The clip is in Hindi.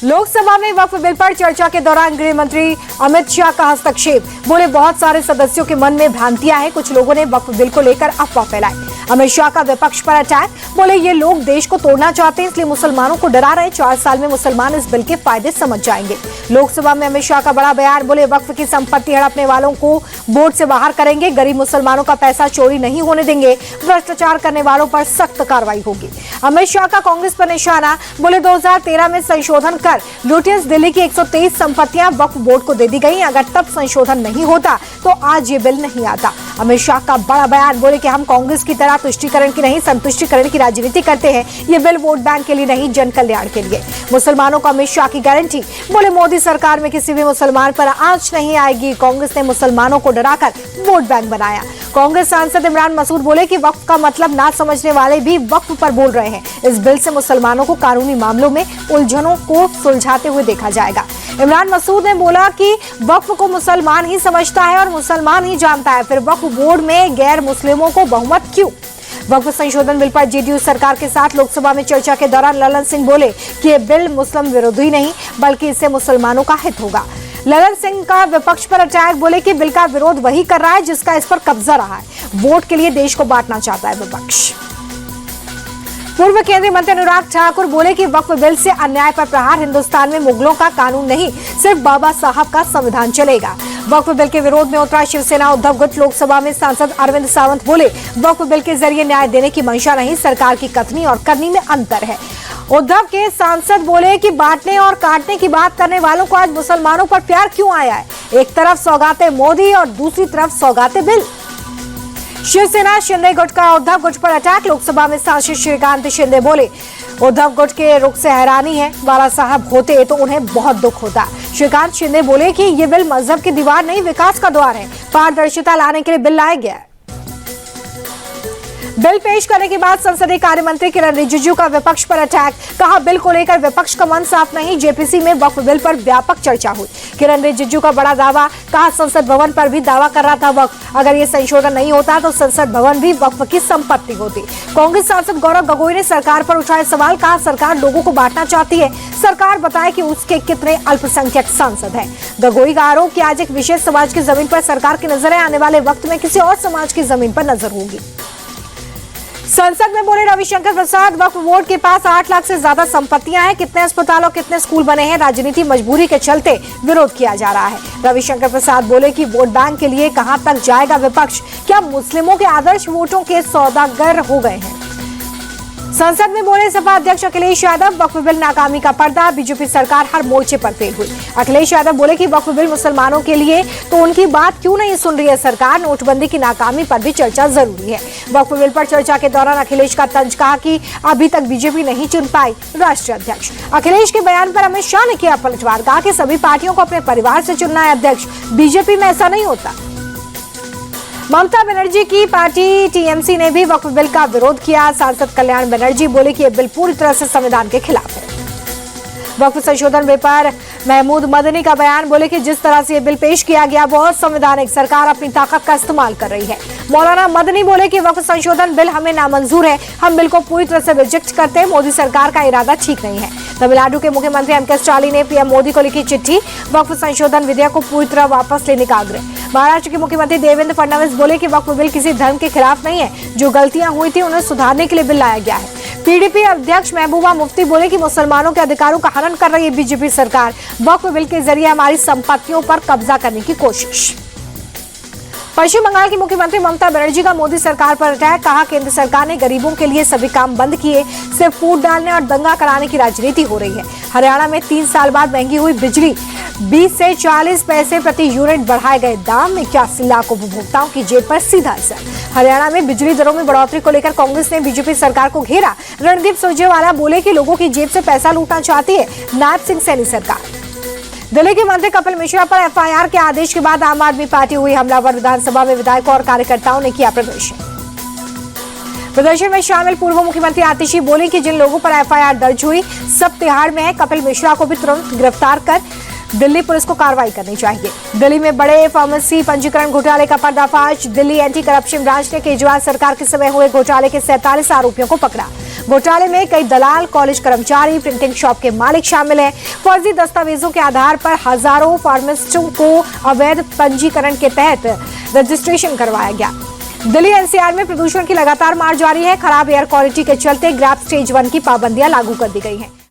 लोकसभा में वक्फ बिल पर चर्चा के दौरान गृह मंत्री अमित शाह का हस्तक्षेप। बोले बहुत सारे सदस्यों के मन में भ्रांतियां हैं, कुछ लोगों ने वक्फ बिल को लेकर अफवाह फैलाई। अमित शाह का विपक्ष पर अटैक। बोले ये लोग देश को तोड़ना चाहते हैं, इसलिए मुसलमानों को डरा रहे। 4 साल में मुसलमान इस बिल के फायदे समझ जाएंगे। लोकसभा में अमित शाह का बड़ा बयान। बोले वक्फ की संपत्ति हड़पने वालों को बोर्ड से बाहर करेंगे, गरीब मुसलमानों का पैसा चोरी नहीं होने देंगे, भ्रष्टाचार करने वालों पर सख्त कार्रवाई होगी। अमित शाह का कांग्रेस पर निशाना। बोले 2013 में संशोधन कर लुटियंस दिल्ली की 123 संपत्तियां वक्फ बोर्ड को दे दी गई। अगर तब संशोधन नहीं होता तो आज ये बिल नहीं आता। अमित शाह का बड़ा बयान। बोले कि हम कांग्रेस की तरह तुष्टीकरण की नहीं, संतुष्टीकरण की राजनीति करते हैं। ये बिल वोट बैंक के लिए नहीं, जन कल्याण के लिए। मुसलमानों को अमित शाह की गारंटी। बोले मोदी सरकार में किसी भी मुसलमान पर आंच नहीं आएगी। कांग्रेस ने मुसलमानों को डराकर वोट बैंक बनाया। कांग्रेस सांसद इमरान मसूद बोले कि वक्फ का मतलब ना समझने वाले भी वक्फ पर बोल रहे हैं। इस बिल से मुसलमानों को कानूनी मामलों में उलझनों को सुलझाते हुए देखा जाएगा। इमरान मसूद ने बोला कि वक्फ को मुसलमान ही समझता है और मुसलमान ही जानता है, फिर वक्फ बोर्ड में गैर मुस्लिमों को बहुमत क्यों? वक्फ संशोधन बिल पर जेडीयू सरकार के साथ लोकसभा में चर्चा के दौरान ललन सिंह बोले कि ये बिल मुस्लिम विरोधी नहीं, बल्कि इससे मुसलमानों का हित होगा। ललन सिंह का विपक्ष पर अटैक। बोले कि बिल का विरोध वही कर रहा है जिसका इस पर कब्जा रहा है। वोट के लिए देश को बांटना चाहता है विपक्ष। पूर्व केंद्रीय मंत्री अनुराग ठाकुर बोले कि वक्फ बिल से अन्याय पर प्रहार। हिंदुस्तान में मुगलों का कानून नहीं, सिर्फ बाबा साहब का संविधान चलेगा। वक्फ बिल के विरोध में उतरा शिवसेना उद्धव गुट। लोकसभा में सांसद अरविंद सावंत बोले वक्फ बिल के जरिए न्याय देने की मंशा नहीं, सरकार की कथनी और करनी में अंतर है। उद्धव के सांसद बोले कि बांटने और काटने की बात करने वालों को आज मुसलमानों पर प्यार क्यों आया है? एक तरफ सौगाते मोदी और दूसरी तरफ सौगाते बिल। शिवसेना शिंदे गुट का उद्धव गुट पर अटैक। लोकसभा में सांसद श्रीकांत शिंदे बोले उद्धव गुट के रुख से हैरानी है, बाला साहब होते तो उन्हें बहुत दुख होता। श्रीकांत शिंदे बोले कि ये बिल मजहब की दीवार नहीं, विकास का द्वार है। पारदर्शिता लाने के लिए बिल लाया गया है। बिल पेश करने के बाद संसदीय कार्य मंत्री किरण रिजिजू का विपक्ष पर अटैक। कहा बिल को लेकर विपक्ष का मन साफ नहीं। जेपीसी में वक्फ बिल पर व्यापक चर्चा हुई। किरण रिजिजू का बड़ा दावा। कहा संसद भवन पर भी दावा कर रहा था वक्फ। अगर ये संशोधन नहीं होता तो संसद भवन भी वक्फ की संपत्ति होती। कांग्रेस सांसद गौरव गगोई ने सरकार पर उठाए सवाल। कहा सरकार लोगों को बांटना चाहती है, सरकार बताए कि उसके कितने अल्पसंख्यक सांसद हैं। गगोई का आरोप कि आज एक विशेष समाज की जमीन पर सरकार की नजर है, आने वाले वक्त में किसी और समाज की जमीन पर नजर होगी। संसद में बोले रविशंकर प्रसाद वक्फ बोर्ड के पास 8 लाख से ज्यादा संपत्तियां हैं। कितने अस्पताल और कितने स्कूल बने हैं, राजनीति मजबूरी के चलते विरोध किया जा रहा है। रविशंकर प्रसाद बोले कि वोट बैंक के लिए कहां तक जाएगा विपक्ष? क्या मुस्लिमों के आदर्श वोटों के सौदागर हो गए हैं? संसद में बोले सपा अध्यक्ष अखिलेश यादव वक्फ बिल नाकामी का पर्दा। बीजेपी सरकार हर मोर्चे पर फेल हुई। अखिलेश यादव बोले कि वक्फ बिल मुसलमानों के लिए, तो उनकी बात क्यों नहीं सुन रही है सरकार? नोटबंदी की नाकामी पर भी चर्चा जरूरी है। वक्फ बिल पर चर्चा के दौरान अखिलेश का तंज। कहा कि अभी तक बीजेपी नहीं चुन पाई राष्ट्रीय अध्यक्ष। अखिलेश के बयान पर अमित शाह ने किया पलटवार। कहा कि सभी पार्टियों को अपने परिवार से चुनना है अध्यक्ष, बीजेपी में ऐसा नहीं होता। ममता बनर्जी की पार्टी टीएमसी ने भी वक्फ बिल का विरोध किया। सांसद कल्याण बनर्जी बोले कि यह बिल पूरी तरह से संविधान के खिलाफ है। वक्फ संशोधन बिल पर महमूद मदनी का बयान। बोले कि जिस तरह से यह बिल पेश किया गया बहुत संवैधानिक, सरकार अपनी ताकत का इस्तेमाल कर रही है। मौलाना मदनी बोले कि वक्फ संशोधन बिल हमें नामंजूर है, हम बिल को पूरी तरह से रिजेक्ट करते हैं। मोदी सरकार का इरादा ठीक नहीं है। तमिलनाडु के मुख्यमंत्री एम के स्टालिन ने पीएम मोदी को लिखी चिट्ठी। वक्फ संशोधन विधेयक को पूरी तरह वापस लेने का आग्रह। महाराष्ट्र के मुख्यमंत्री देवेंद्र फडणवीस बोले कि वक्फ बिल किसी धर्म के खिलाफ नहीं है, जो गलतियां हुई थी उन्हें सुधारने के लिए बिल लाया गया है। पीडीपी अध्यक्ष महबूबा मुफ्ती बोले कि मुसलमानों के अधिकारों का हनन कर रही है बीजेपी सरकार। वक्फ बिल के जरिए हमारी संपत्तियों पर कब्जा करने की कोशिश। पश्चिम बंगाल की मुख्यमंत्री ममता बनर्जी का मोदी सरकार पर अटैक। कहा केंद्र सरकार ने गरीबों के लिए सभी काम बंद किए, सिर्फ फूट डालने और दंगा कराने की राजनीति हो रही है। हरियाणा में 3 साल बाद महंगी हुई बिजली। 20 से 40 पैसे प्रति यूनिट बढ़ाए गए दाम। 81 लाख उपभोक्ताओं की जेब पर सीधा असर। हरियाणा में बिजली दरों में बढ़ोतरी को लेकर कांग्रेस ने बीजेपी सरकार को घेरा। रणदीप सुरजेवाला बोले कि लोगों की जेब से पैसा लूटना चाहती है नायब सिंह सैनी सरकार। दिल्ली के मंत्री कपिल मिश्रा पर एफआईआर के आदेश के बाद आम आदमी पार्टी हुई हमलावर। विधानसभा में विधायकों और कार्यकर्ताओं ने किया प्रदर्शन में शामिल पूर्व मुख्यमंत्री आतिशी बोली कि जिन लोगों पर एफआईआर दर्ज हुई सब तिहाड़ में है। कपिल मिश्रा को भी तुरंत गिरफ्तार कर दिल्ली पुलिस को कार्रवाई करनी चाहिए। दिल्ली में बड़े फार्मेसी पंजीकरण घोटाले का पर्दाफाश। दिल्ली एंटी करप्शन ब्रांच ने केजरीवाल सरकार के समय हुए घोटाले के 47 आरोपियों को पकड़ा। घोटाले में कई दलाल, कॉलेज कर्मचारी, प्रिंटिंग शॉप के मालिक शामिल हैं। फर्जी दस्तावेजों के आधार पर हजारों फार्मासिस्टों को अवैध पंजीकरण के तहत रजिस्ट्रेशन करवाया गया। दिल्ली एनसीआर में प्रदूषण की लगातार मार जारी है। खराब एयर क्वालिटी के चलते ग्रैब स्टेज 1 की पाबंदियां लागू कर दी गई हैं।